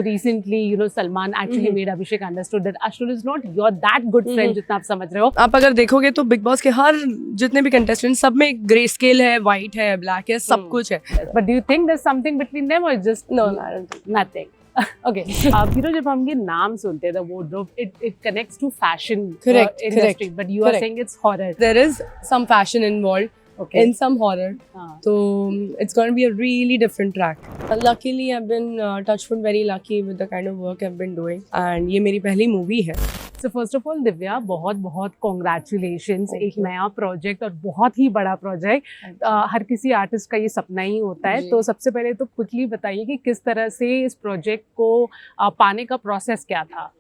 Recently, Salman actually made Abhishek understood that Ashul is not your that good friend जितना आप समझ रहे हो. आप अगर देखोगे तो बिग बॉस के हर जितने भी कंटेस्टेंट सब में ग्रे स्केल है, वाइट है, ब्लैक है, सब कुछ है. But do you think there's something between them or just No, I don't think. nothing? Okay. जब हम ये नाम सुनते हैं, the wardrobe, it connects to fashion Correct, industry, but you are correct. saying it's horror. There is some fashion involved. Okay. In some horror. हाँ. So it's going to be a really different track. Luckily, I've been touchwood very lucky with the kind of work I've been doing. And ये मेरी पहली movie है. So first of all, Divya, बहुत बहुत congratulations. Thank एक you. नया project और बहुत ही बड़ा प्रोजेक्ट. हर किसी आर्टिस्ट का ये सपना ही होता है. जी. तो सबसे पहले तो क्विकली बताइए कि किस तरह से इस प्रोजेक्ट को पाने का प्रोसेस क्या था.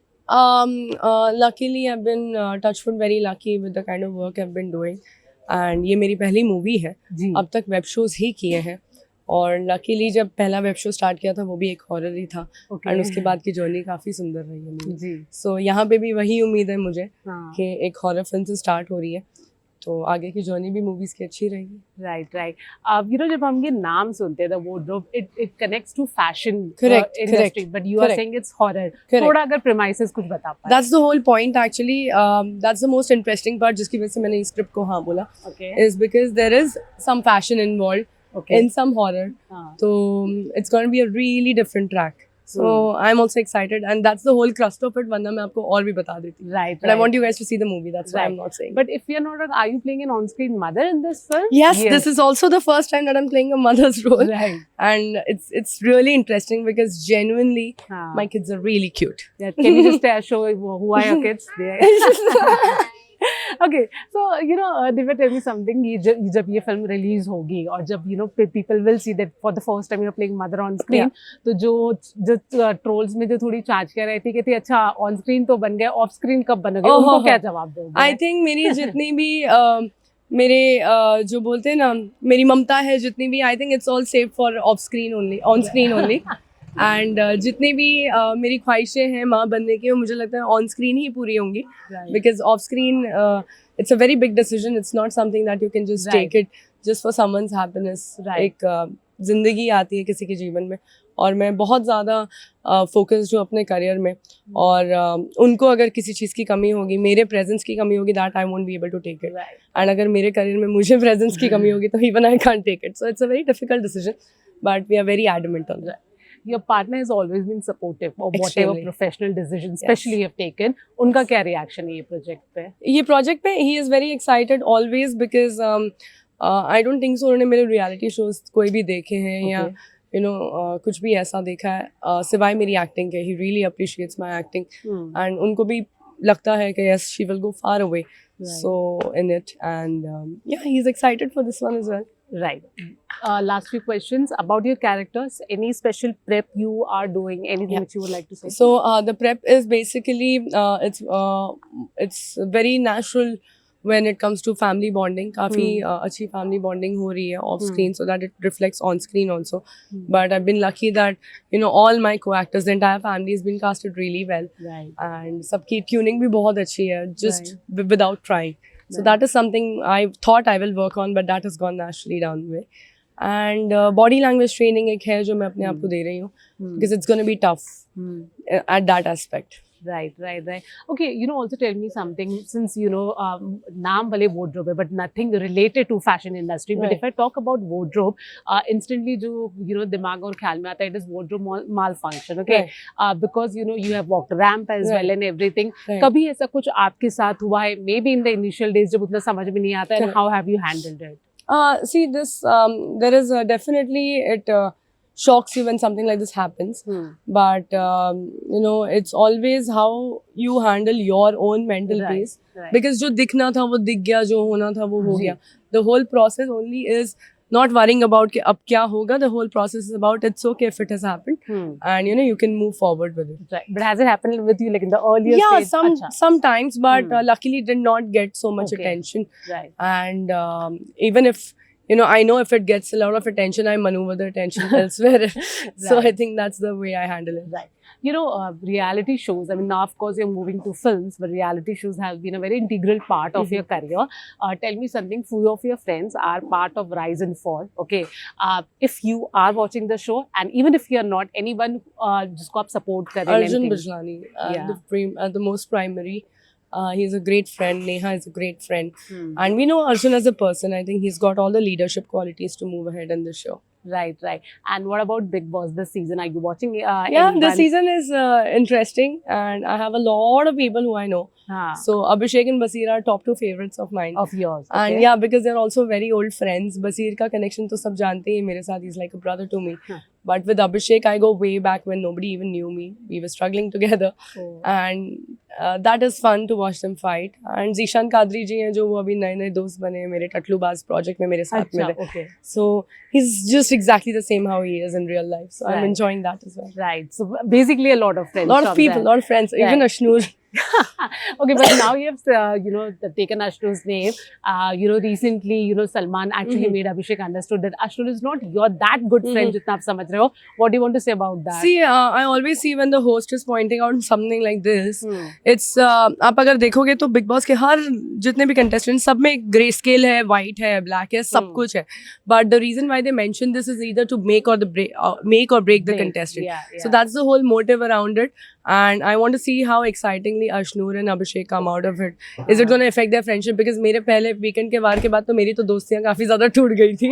Luckily, I've been touchwood very lucky with the kind of work I've been doing. And ये मेरी पहली मूवी है. जी. अब तक वेब शोज ही किए हैं. और लकीली जब पहला वेब शो स्टार्ट किया था वो भी एक हॉरर ही था. Okay. और उसके बाद की जर्नी काफ़ी सुंदर रही है मेरी. जी. सो यहाँ पे भी वही उम्मीद है मुझे हाँ. कि एक हॉरर फिल्म से स्टार्ट हो रही है, तो आगे की जर्नी भी मूवीज की अच्छी रहेगी. राइट. जब हम ये नाम सुनते हैं, the wardrobe, it connects to fashion Correct, industry, correct, but you are correct. saying it's horror. Correct. थोड़ा अगर premises कुछ बता पाए. That's the whole point actually. That's the most interesting part जिसकी वजह से मैंने इस स्क्रिप्ट को हाँ बोला. Okay. Is because there is some fashion involved Okay. in some horror. हाँ. So it's going to be a really different track. So I'm also excited, and that's the whole crust of it. वरना मैं आपको और भी बता देती. Right. But I want you guys to see the movie. That's why Right. I'm not saying. But if you're not, are you playing an on-screen mother in this film? Yes, this is also the first time that I'm playing a mother's role, Right. and it's really interesting because genuinely हाँ. my kids are really cute. Yeah, can you just show who are your kids? Okay, so Divya, tell me something. जब ये film release होगी और जब people will see that for the first time you're playing mother on screen, तो जो trolls में जो थोड़ी चार्ज कर रही थी कि अच्छा on screen तो बन गए, off screen कब बनोगे, उनको क्या जवाब दोगे? I think मेरी जितनी भी मेरे जो बोलते हैं ना मेरी ममता है जितनी भी, I think it's all safe for off screen only, on screen only. And जितनी भी मेरी ख्वाहिशें हैं माँ बनने की वो मुझे लगता है ऑन स्क्रीन ही पूरी होंगी. Because of screen it's a very big decision. It's not something that you can just take it just for someone's happiness. एक जिंदगी आती है किसी के जीवन में और मैं बहुत ज़्यादा फोकस्ड हूँ अपने करियर में. और उनको अगर किसी चीज़ की कमी होगी, मेरे प्रेजेंस की कमी होगी, that I won't be able to take it. And अगर मेरे करियर में मुझे प्रेजेंस की कमी होगी तो even I can't take it. So it's a very difficult decision but we are very adamant on that. Your partner has always been supportive of whatever Extremely. professional decisions, especially you have taken. उनका क्या reaction है ये project पे? ये project पे he is very excited always because I don't think so उन्होंने मेरे reality shows कोई भी देखे हैं या कुछ भी ऐसा देखा है सिवाय मेरी acting के. He really appreciates my acting and उनको भी लगता है कि yes she will go far away. So in it and yeah, he's excited for this one as well. Right. Last few questions about your characters. Any special prep you are doing? Anything which you would like to say? So the prep is basically it's very natural when it comes to family bonding. काफी अच्छी family bonding हो रही है off screen so that it reflects on screen also. But I've been lucky that all my co-actors, the entire family has been casted really well. Right. And सबकी tuning भी बहुत अच्छी है just without trying. So that is something I thought I will work on, but that has gone naturally down the way. And body language training एक है जो मैं अपने आप को दे रही हूँ because it's going to be tough at that aspect. Right. Okay, also tell me something since नाम भले wardrobe है but nothing related to fashion industry. But if I talk about wardrobe, instantly जो दिमाग और ख्याल में आता है it is wardrobe malfunction. Okay, because you have walked ramp as well and everything. कभी ऐसा कुछ आपके साथ हुआ है? Maybe in the initial days जब उतना समझ में नहीं आता है, and how have you handled it? See this there is definitely it shocks you when something like this happens. But it's always how you handle your own mental peace. Because जो दिखना था वो दिख गया, जो होना था वो हो गया. The whole process only is not worrying about कि अब क्या होगा. The whole process is about it's okay if it has happened and you can move forward with it. Right. But has it happened with you like in the earlier stage? Sometimes but luckily did not get so much attention. Right. And even if you know, I know if it gets a lot of attention, I maneuver the attention elsewhere. So I think that's the way I handle it. Right. You know, reality shows, I mean, now of course you're moving to films, but reality shows have been a very integral part of your career. Tell me something, few of your friends are part of Rise and Fall, okay? If you are watching the show, and even if you're not, anyone jisko aap support kare Arjun anything. Bijlani, Yeah. the most primary. He's a great friend. Neha is a great friend. Hmm. And we know Arjun as a person. I think he's got all the leadership qualities to move ahead in the show. Right, right. And what about Big Boss this season? Are you watching? Yeah, anyone? the season is interesting, and I have a lot of people who I know. Haan, So Abhishek and Basir are top 2 favorites of mine. of yours. Okay. And yeah, because they're also very old friends. Basir ka connection to sab jante hain mere sath. He's like a brother to me. Huh. But with Abhishek, I go way back when nobody even knew me. We were struggling together. Oh. And that is fun to watch them fight. And Zishan Kadri ji hain jo wo abhi naye dost bane hain mere Tatlubaz project mein mere saath Acha, mein. okay. So he's just exactly the same how he is in real life. So Right. I'm enjoying that as well. Right. So basically a lot of friends. A lot of from people, there. a lot of friends, even Right. Ashnur. Okay, but now you have, taken Ashnur's name. Recently, Salman actually made Abhishek understood that Ashnur is not your that good friend, jitna aap samajh rahe ho. What do you want to say about that? See, I always see when the host is pointing out something like this, Hmm. it's आप अगर देखोगे तो big boss के हर जितने भी contestant सब में grey scale है, वाइट है, ब्लैक है, सब कुछ है. But the reason why they mention this is either to make और break the Break. Contestant. Yeah, So yeah. that's the whole motive around it, and I want to see how excitingly Ashnur and Abhishek come out of it. Is it going to affect their friendship? Because मेरे पहले weekend के वार के बाद तो मेरी तो दोस्तियाँ काफी ज़्यादा टूट गई थी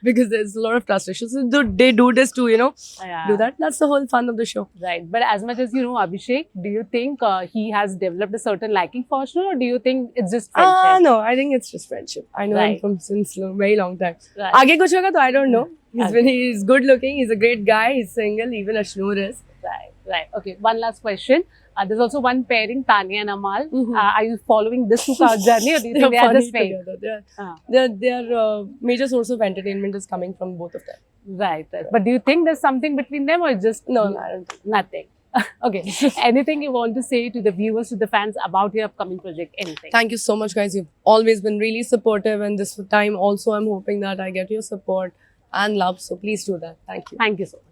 because there's a lot of trust issues. So they do this to Yeah. do that. That's the whole fun of the show. Right. But as much as you know Abhishek, do you think he has developed a certain liking for Ashnur, or do you think it's just friendship? No, I think it's just friendship. I know him Right. from since very long time. Right. आगे कुछ होगा तो I don't know. Okay. He's good looking. He's a great guy. He's single. Even Ashnur is. Right, right. Okay, one last question. There's also one pairing, Tanya and Amal. Mhm. Are you following this journey, or do you think they are funny just fake? together. Ah. Their major source of entertainment is coming from both of them. Right, right. But do you think there's something between them, or just No, I don't think. nothing? Okay. Anything you want to say to the viewers, to the fans about your upcoming project? Anything? Thank you so much, guys. You've always been really supportive, and this time also I'm hoping that I get your support and love. So please do that. Thank you. Thank you so much.